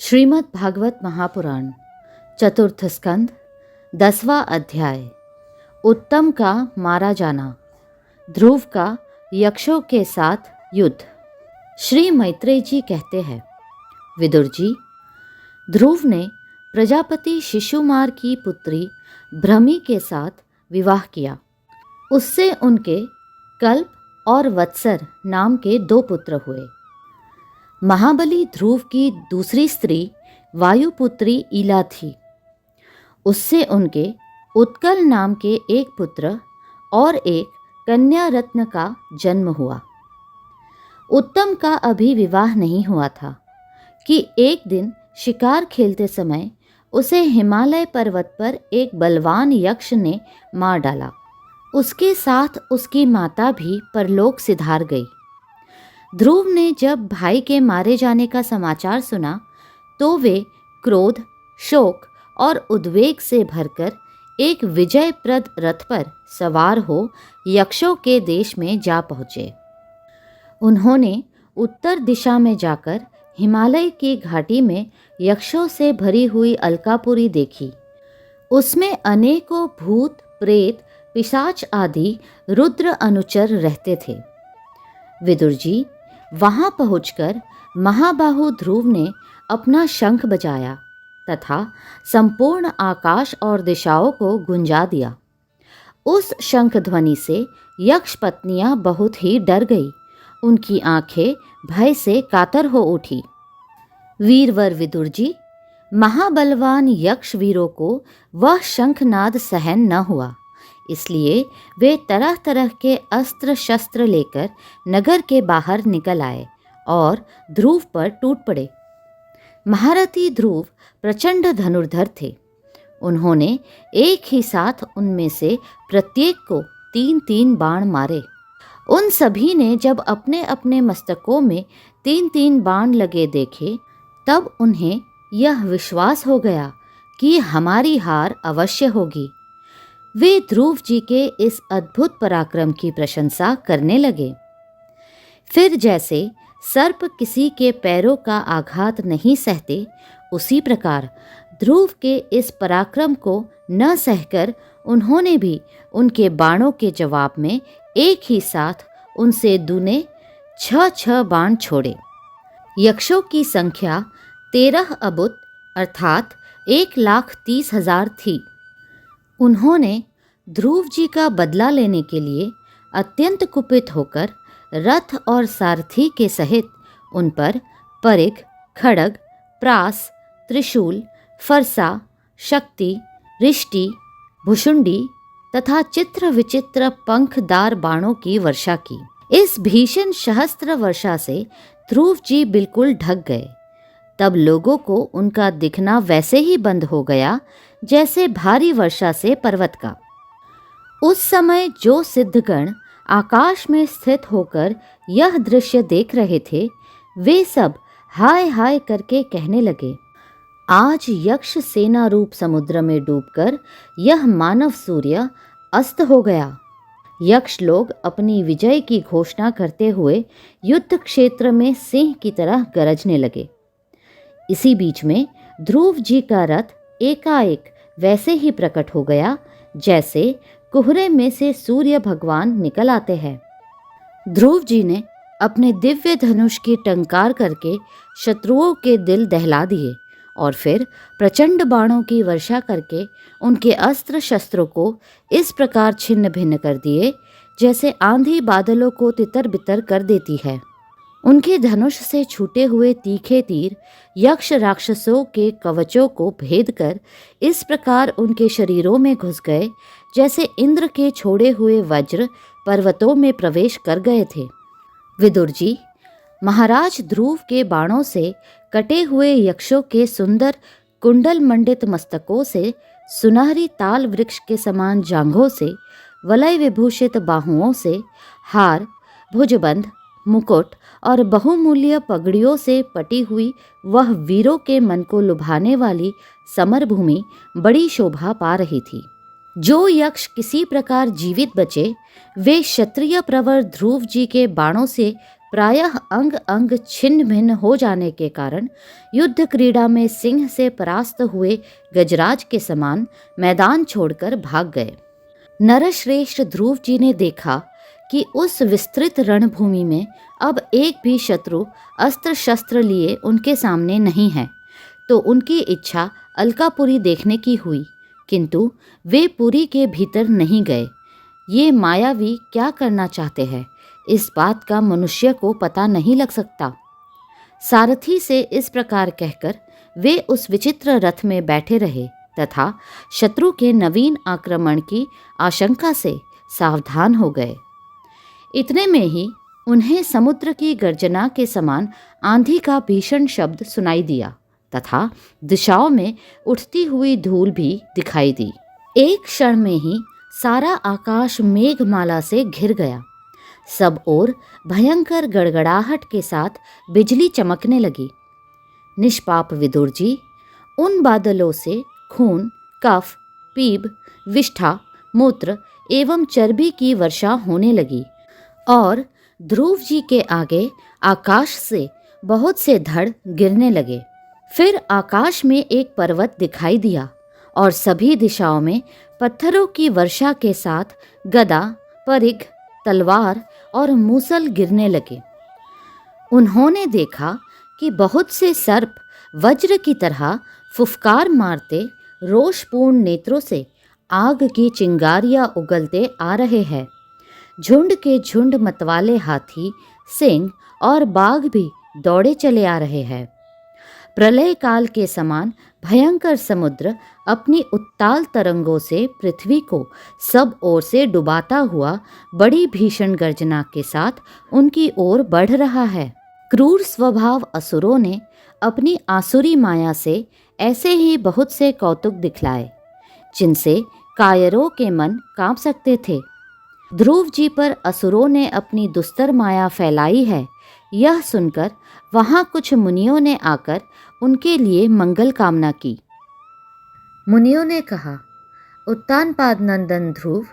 श्रीमद् भागवत महापुराण चतुर्थ स्कंद 10वां अध्याय। उत्तम का मारा जाना, ध्रुव का यक्षों के साथ युद्ध। श्री मैत्रेय जी कहते हैं, विदुर जी, ध्रुव ने प्रजापति शिशुमार की पुत्री भ्रमी के साथ विवाह किया। उससे उनके कल्प और वत्सर नाम के 2 पुत्र हुए। महाबली ध्रुव की दूसरी स्त्री वायुपुत्री ईला थी। उससे उनके उत्कल नाम के एक पुत्र और एक कन्या रत्न का जन्म हुआ। उत्तम का अभी विवाह नहीं हुआ था कि एक दिन शिकार खेलते समय उसे हिमालय पर्वत पर एक बलवान यक्ष ने मार डाला। उसके साथ उसकी माता भी परलोक सिधार गई। ध्रुव ने जब भाई के मारे जाने का समाचार सुना तो वे क्रोध, शोक और उद्वेग से भरकर एक विजयप्रद रथ पर सवार हो यक्षों के देश में जा पहुँचे। उन्होंने उत्तर दिशा में जाकर हिमालय की घाटी में यक्षों से भरी हुई अलकापुरी देखी। उसमें अनेकों भूत, प्रेत, पिशाच आदि रुद्र अनुचर रहते थे। विदुर जी, वहां पहुंचकर महाबाहु ध्रुव ने अपना शंख बजाया तथा संपूर्ण आकाश और दिशाओं को गुंजा दिया। उस शंख ध्वनि से यक्ष पत्नियां बहुत ही डर गई। उनकी आंखें भय से कातर हो उठी। वीरवर विदुर जी, महाबलवान यक्ष वीरों को वह शंखनाद सहन न हुआ, इसलिए वे तरह तरह के अस्त्र शस्त्र लेकर नगर के बाहर निकल आए और ध्रुव पर टूट पड़े। महारथी ध्रुव प्रचंड धनुर्धर थे। उन्होंने एक ही साथ उनमें से प्रत्येक को 3-3 बाण मारे। उन सभी ने जब अपने अपने मस्तकों में 3-3 बाण लगे देखे, तब उन्हें यह विश्वास हो गया कि हमारी हार अवश्य होगी। वे ध्रुव जी के इस अद्भुत पराक्रम की प्रशंसा करने लगे। फिर जैसे सर्प किसी के पैरों का आघात नहीं सहते, उसी प्रकार ध्रुव के इस पराक्रम को न सहकर उन्होंने भी उनके बाणों के जवाब में एक ही साथ उनसे दूने 6 बाण छोड़े। यक्षों की संख्या 13 अबुत अर्थात 1,30,000 थी। उन्होंने ध्रुव जी का बदला लेने के लिए अत्यंत कुपित होकर रथ और सारथी के सहित उन पर परिघ, खड्ग, प्रास, त्रिशूल, फरसा, शक्ति, रिष्टि, भुषुंडी तथा चित्र विचित्र पंखदार बाणों की वर्षा की। इस भीषण सहस्त्र वर्षा से ध्रुव जी बिल्कुल ढक गए। तब लोगों को उनका दिखना वैसे ही बंद हो गया जैसे भारी वर्षा से पर्वत का। उस समय जो सिद्धगण आकाश में स्थित होकर यह दृश्य देख रहे थे, वे सब हाय हाय करके कहने लगे, आज यक्ष सेना रूप समुद्र में डूबकर यह मानव सूर्य अस्त हो गया। यक्ष लोग अपनी विजय की घोषणा करते हुए युद्ध क्षेत्र में सिंह की तरह गरजने लगे। इसी बीच में ध्रुव जी का रथ एकाएक वैसे ही प्रकट हो गया जैसे कोहरे में से सूर्य भगवान निकल आते हैं। ध्रुव जी ने अपने दिव्य धनुष की टंकार करके शत्रुओं के दिल दहला दिए और फिर प्रचंड बाणों की वर्षा करके उनके अस्त्र शस्त्रों को इस प्रकार छिन्न भिन्न कर दिए जैसे आंधी बादलों को तितर बितर कर देती है। उनके धनुष से छूटे हुए तीखे तीर यक्ष राक्षसों के कवचों को भेद कर इस प्रकार उनके शरीरों में घुस गए जैसे इंद्र के छोड़े हुए वज्र पर्वतों में प्रवेश कर गए थे। विदुर जी, महाराज ध्रुव के बाणों से कटे हुए यक्षों के सुंदर कुंडल मंडित मस्तकों से, सुनहरी ताल वृक्ष के समान जांघों से, वलय विभूषित बाहुओं से, हार, भुजबंध, मुकुट और बहुमूल्य पगड़ियों से पटी हुई वह वीरों के मन को लुभाने वाली समरभूमि बड़ी शोभा पा रही थी। जो यक्ष किसी प्रकार जीवित बचे, वे क्षत्रिय प्रवर ध्रुव जी के बाणों से प्रायः अंग अंग छिन्न भिन्न हो जाने के कारण युद्ध क्रीड़ा में सिंह से परास्त हुए गजराज के समान मैदान छोड़कर भाग गए। नरश्रेष्ठ ध्रुव जी ने देखा कि उस विस्तृत रणभूमि में अब एक भी शत्रु अस्त्र शस्त्र लिए उनके सामने नहीं है, तो उनकी इच्छा अलकापुरी देखने की हुई, किंतु वे पुरी के भीतर नहीं गए। ये मायावी क्या करना चाहते हैं, इस बात का मनुष्य को पता नहीं लग सकता। सारथी से इस प्रकार कहकर वे उस विचित्र रथ में बैठे रहे तथा शत्रु के नवीन आक्रमण की आशंका से सावधान हो गए। इतने में ही उन्हें समुद्र की गर्जना के समान आंधी का भीषण शब्द सुनाई दिया तथा दिशाओं में उठती हुई धूल भी दिखाई दी। एक क्षण में ही सारा आकाश मेघमाला से घिर गया। सब ओर भयंकर गड़गड़ाहट के साथ बिजली चमकने लगी। निष्पाप विदुर जी, उन बादलों से खून, कफ, पीप, विष्ठा, मूत्र एवं चर्बी की वर्षा होने लगी और ध्रुव जी के आगे आकाश से बहुत से धड़ गिरने लगे। फिर आकाश में एक पर्वत दिखाई दिया और सभी दिशाओं में पत्थरों की वर्षा के साथ गदा, परिघ, तलवार और मूसल गिरने लगे। उन्होंने देखा कि बहुत से सर्प वज्र की तरह फुफकार मारते रोषपूर्ण नेत्रों से आग की चिंगारियां उगलते आ रहे हैं। झुंड के झुंड मतवाले हाथी, सिंह और बाघ भी दौड़े चले आ रहे हैं। प्रलय काल के समान भयंकर समुद्र अपनी उत्ताल तरंगों से पृथ्वी को सब ओर से डुबाता हुआ बड़ी भीषण गर्जना के साथ उनकी ओर बढ़ रहा है। क्रूर स्वभाव असुरों ने अपनी आसुरी माया से ऐसे ही बहुत से कौतुक दिखलाए, जिनसे कायरों के मन कांप सकते थे। ध्रुव जी पर असुरों ने अपनी दुस्तर माया फैलाई है, यह सुनकर वहाँ कुछ मुनियों ने आकर उनके लिए मंगल कामना की। मुनियों ने कहा, उत्तानपाद नंदन ध्रुव,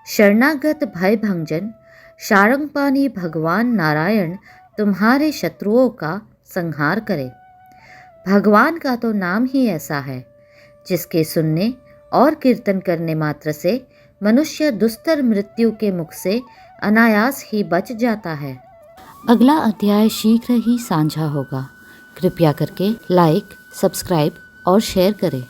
शरणागत भय भंजन शारंगपाणी भगवान नारायण तुम्हारे शत्रुओं का संहार करे। भगवान का तो नाम ही ऐसा है, जिसके सुनने और कीर्तन करने मात्र से मनुष्य दुस्तर मृत्यु के मुख से अनायास ही बच जाता है। अगला अध्याय शीघ्र ही साझा होगा। कृपया करके लाइक, सब्सक्राइब और शेयर करें।